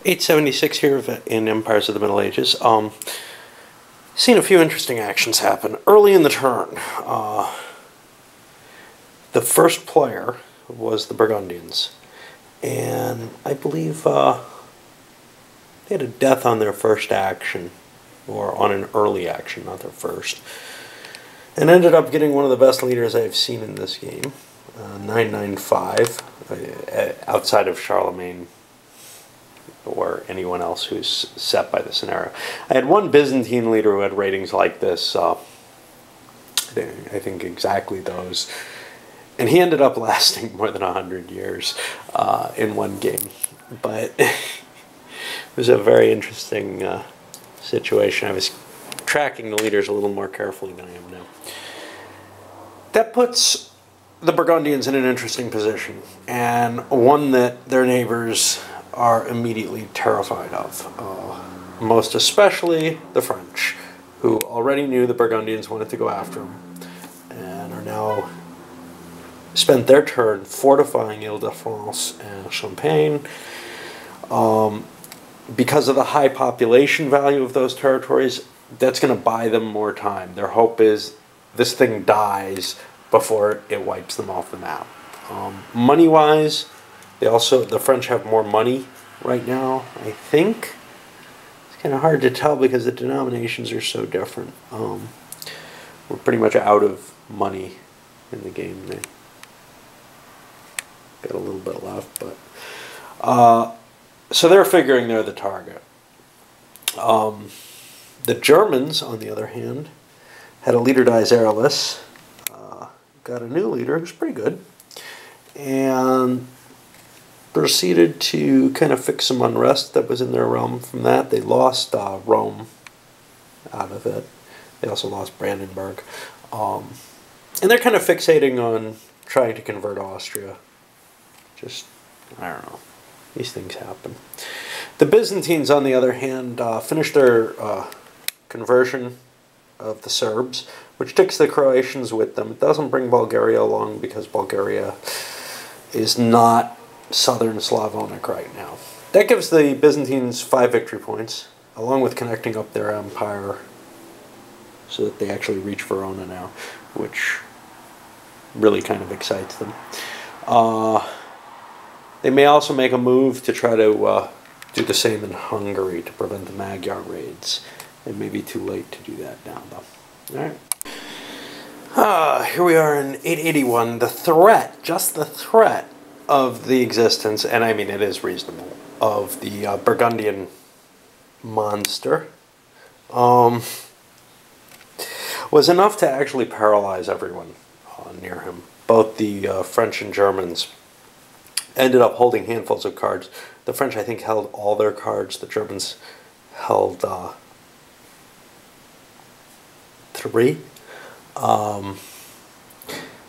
876 here in Empires of the Middle Ages. Seen a few interesting actions happen. Early in the turn, the first player was the Burgundians. And I believe they had a death on their first action, or on an early action, not their first. And ended up getting one of the best leaders I've seen in this game, 995, outside of Charlemagne or anyone else who's set by the scenario. I had one Byzantine leader who had ratings like this, I think exactly those, and he ended up lasting more than 100 years in one game. But it was a very interesting situation. I was tracking the leaders a little more carefully than I am now. That puts the Burgundians in an interesting position, and one that their neighbors are immediately terrified of, most especially the French, who already knew the Burgundians wanted to go after them, and are now spent their turn fortifying Ile-de-France and Champagne. Because of the high population value of those territories, that's going to buy them more time. Their hope is this thing dies before it wipes them off the map. Money-wise, the French have more money right now, I think. It's kind of hard to tell because the denominations are so different. We're pretty much out of money in the game. They got a little bit left, but so they're figuring they're the target. The Germans, on the other hand, had a leader dies Arulas, got a new leader who's pretty good, and proceeded to kind of fix some unrest that was in their realm from that. They lost Rome out of it. They also lost Brandenburg. And they're kind of fixating on trying to convert Austria. Just, I don't know. These things happen. The Byzantines, on the other hand, finished their conversion of the Serbs, which takes the Croatians with them. It doesn't bring Bulgaria along because Bulgaria is not southern Slavonic right now. That gives the Byzantines 5 victory points, along with connecting up their empire so that they actually reach Verona now, which really kind of excites them. They may also make a move to try to do the same in Hungary to prevent the Magyar raids. It may be too late to do that now, though. Alright. Here we are in 881. The threat, just the threat of the existence, and I mean it is reasonable, of the Burgundian monster, was enough to actually paralyze everyone near him. Both the French and Germans ended up holding handfuls of cards. The French, I think, held all their cards. The Germans held 3.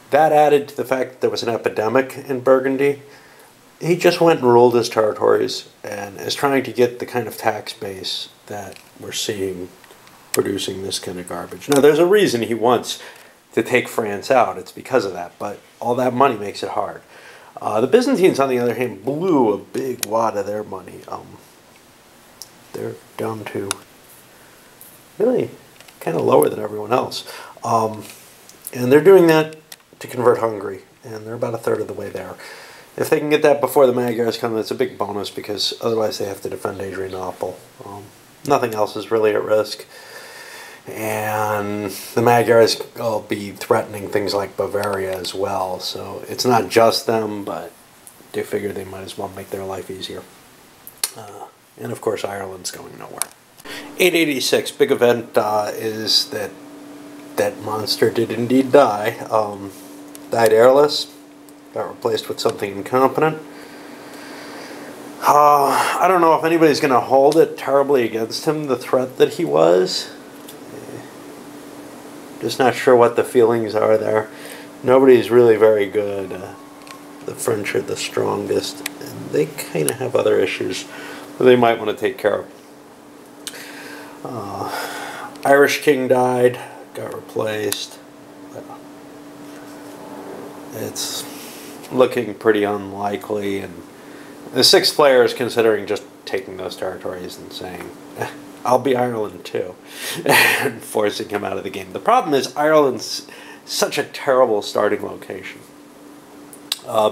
That added to the fact that there was an epidemic in Burgundy. He just went and ruled his territories and is trying to get the kind of tax base that we're seeing producing this kind of garbage. Now, there's a reason he wants to take France out. It's because of that, but all that money makes it hard. The Byzantines, on the other hand, blew a big wad of their money. They're down to really kind of lower than everyone else. And they're doing that to convert Hungary, and they're about 1/3 of the way there. If they can get that before the Magyars come, it's a big bonus, because otherwise they have to defend Adrianople. Nothing else is really at risk. And the Magyars will be threatening things like Bavaria as well, so it's not just them, but they figure they might as well make their life easier. And of course Ireland's going nowhere. 886, big event is that that monster did indeed die. Died airless, got replaced with something incompetent. I don't know if anybody's going to hold it terribly against him, the threat that he was. Just not sure what the feelings are there. Nobody's really very good. The French are the strongest, and they kind of have other issues that they might want to take care of. Irish king died, got replaced. It's looking pretty unlikely, and the 6th player is considering just taking those territories and saying, I'll be Ireland too, and forcing him out of the game. The problem is Ireland's such a terrible starting location.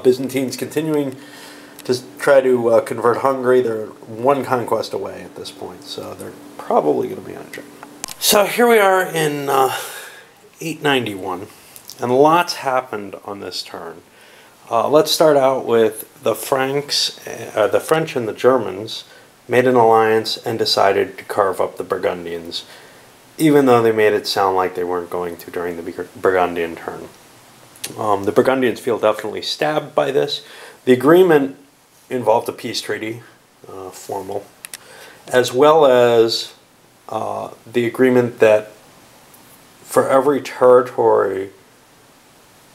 Byzantines continuing to try to convert Hungary. They're one conquest away at this point, so they're probably going to be on a trip. So here we are in 891, and lots happened on this turn. Let's start out with the Franks, the French and the Germans made an alliance and decided to carve up the Burgundians, even though they made it sound like they weren't going to during the Burgundian turn. The Burgundians feel definitely stabbed by this. The agreement involved a peace treaty, formal, as well as the agreement that for every territory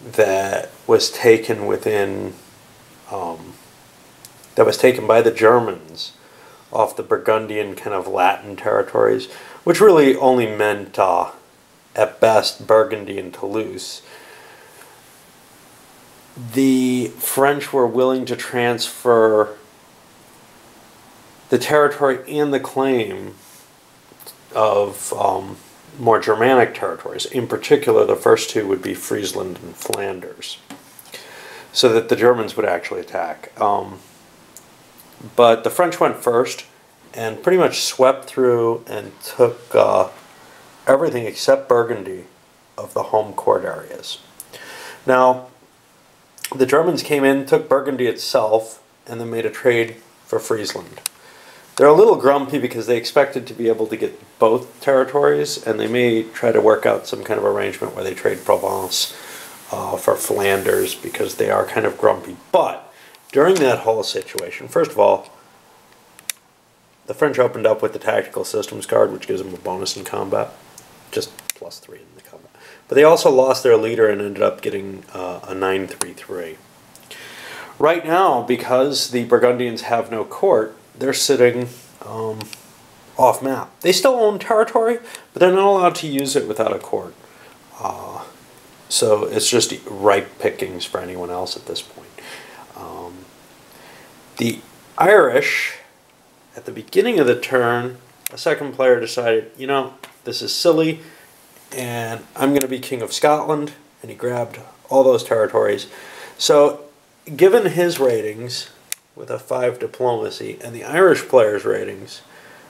that was taken within, that was taken by the Germans off the Burgundian kind of Latin territories, which really only meant, at best, Burgundy and Toulouse, the French were willing to transfer the territory and the claim of more Germanic territories. In particular, the first two would be Friesland and Flanders, so that the Germans would actually attack. But the French went first and pretty much swept through and took everything except Burgundy of the home court areas. Now, the Germans came in, took Burgundy itself, and then made a trade for Friesland. They're a little grumpy because they expected to be able to get both territories, and they may try to work out some kind of arrangement where they trade Provence for Flanders, because they are kind of grumpy. But during that whole situation, first of all, the French opened up with the Tactical Systems card, which gives them a bonus in combat, just +3 in the combat. But they also lost their leader and ended up getting a 9-3-3. Right now, because the Burgundians have no court, they're sitting off map. They still own territory, but they're not allowed to use it without a court. So it's just ripe pickings for anyone else at this point. The Irish, at the beginning of the turn, a second player decided, you know, this is silly, and I'm going to be King of Scotland, and he grabbed all those territories. So, given his ratings, with a 5 diplomacy, and the Irish player's ratings,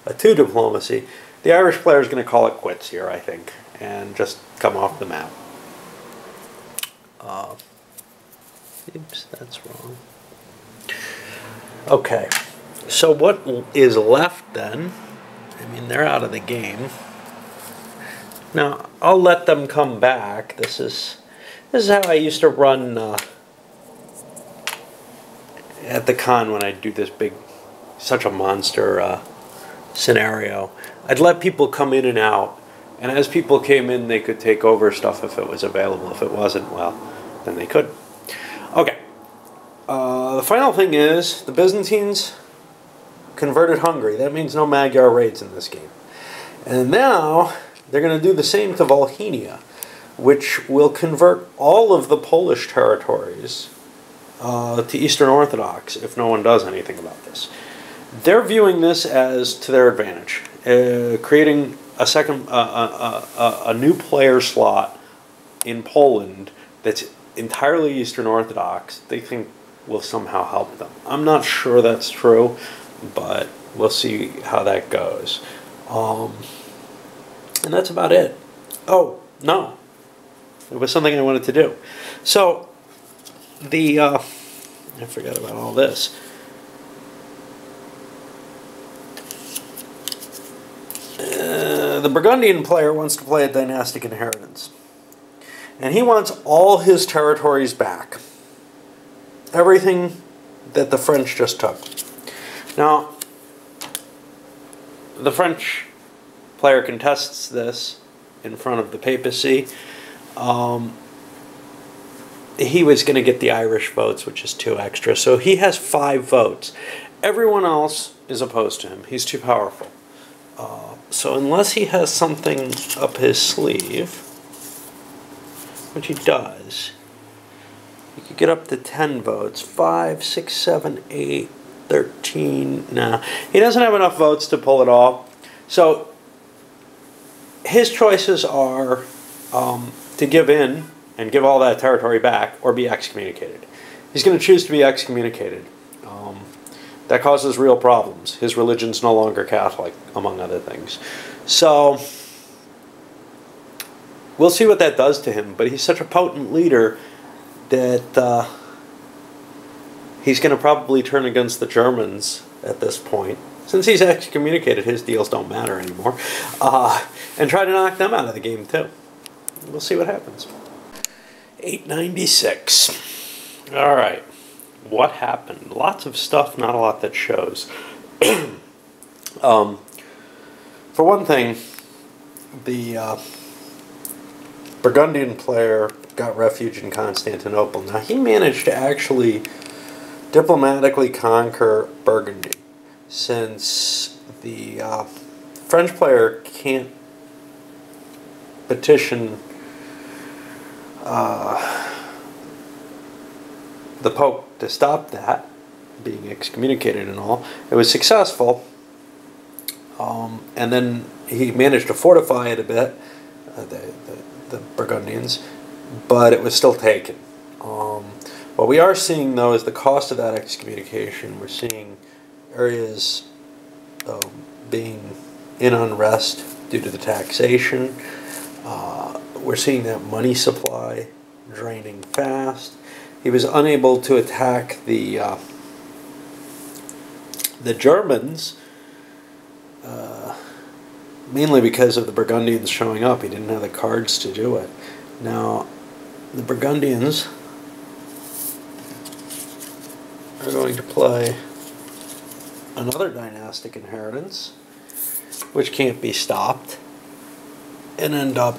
a 2 diplomacy, the Irish player is going to call it quits here, I think, and just come off the map. Oops, that's wrong. Okay, so what is left then? I mean, they're out of the game. Now, I'll let them come back. This is how I used to run at the con when I do this big, such a monster scenario. I'd let people come in and out, and as people came in, they could take over stuff if it was available. If it wasn't, well, then they couldn't. Okay. The final thing is the Byzantines converted Hungary. That means no Magyar raids in this game. And now they're going to do the same to Volhynia, which will convert all of the Polish territories to Eastern Orthodox if no one does anything about this. They're viewing this as to their advantage, creating a new player slot in Poland that's entirely Eastern Orthodox. They think will somehow help them. I'm not sure that's true, but we'll see how that goes. And that's about it. Oh, no. It was something I wanted to do. So, I forgot about all this. The Burgundian player wants to play a dynastic inheritance. And he wants all his territories back. Everything that the French just took. Now, the French player contests this in front of the papacy. He was going to get the Irish votes, which is 2 extra. So he has 5 votes. Everyone else is opposed to him. He's too powerful. So unless he has something up his sleeve, which he does, you could get up to 10 votes. 5, 6, 7, 8, 13. No, he doesn't have enough votes to pull it off. So his choices are to give in and give all that territory back, or be excommunicated. He's going to choose to be excommunicated. That causes real problems. His religion's no longer Catholic, among other things. So we'll see what that does to him. But he's such a potent leader that he's going to probably turn against the Germans at this point. Since he's excommunicated, his deals don't matter anymore. And try to knock them out of the game, too. We'll see what happens. 896. All right. What happened? Lots of stuff, not a lot that shows. For one thing, the Burgundian player got refuge in Constantinople. Now, he managed to actually diplomatically conquer Burgundy, since the French player can't petition the Pope to stop that, being excommunicated and all. It was successful, and then he managed to fortify it a bit, the Burgundians, but it was still taken. What we are seeing, though, is the cost of that excommunication. We're seeing areas being in unrest due to the taxation. We're seeing that money supply draining fast. He was unable to attack the Germans, mainly because of the Burgundians showing up. He didn't have the cards to do it. Now, the Burgundians are going to play another dynastic inheritance, which can't be stopped, and end up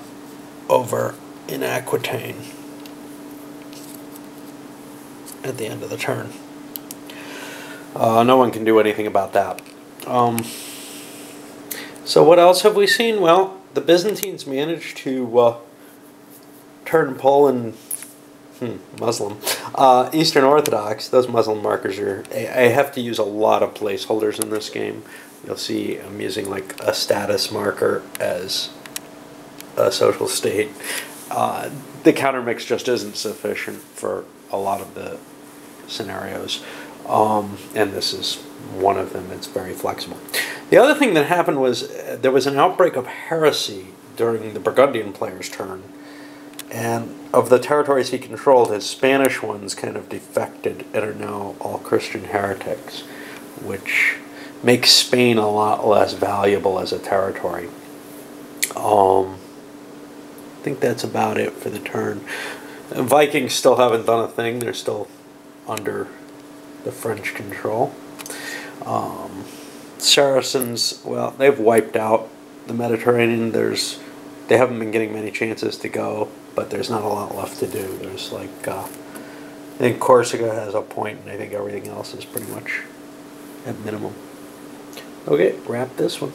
over in Aquitaine at the end of the turn. No one can do anything about that. So what else have we seen? Well, the Byzantines managed to turn Poland Muslim. Eastern Orthodox. Those Muslim markers are... I have to use a lot of placeholders in this game. You'll see I'm using like a status marker as a social state. The counter mix just isn't sufficient for a lot of the scenarios, and this is one of them. It's very flexible. The other thing that happened was there was an outbreak of heresy during the Burgundian player's turn, and of the territories he controlled, his Spanish ones kind of defected and are now all Christian heretics, which makes Spain a lot less valuable as a territory. I think that's about it for the turn. Vikings still haven't done a thing. They're still under the French control. Saracens, well, they've wiped out the Mediterranean. They haven't been getting many chances to go, but there's not a lot left to do. There's like, I think Corsica has a point, and I think everything else is pretty much at minimum. Okay, wrap this one.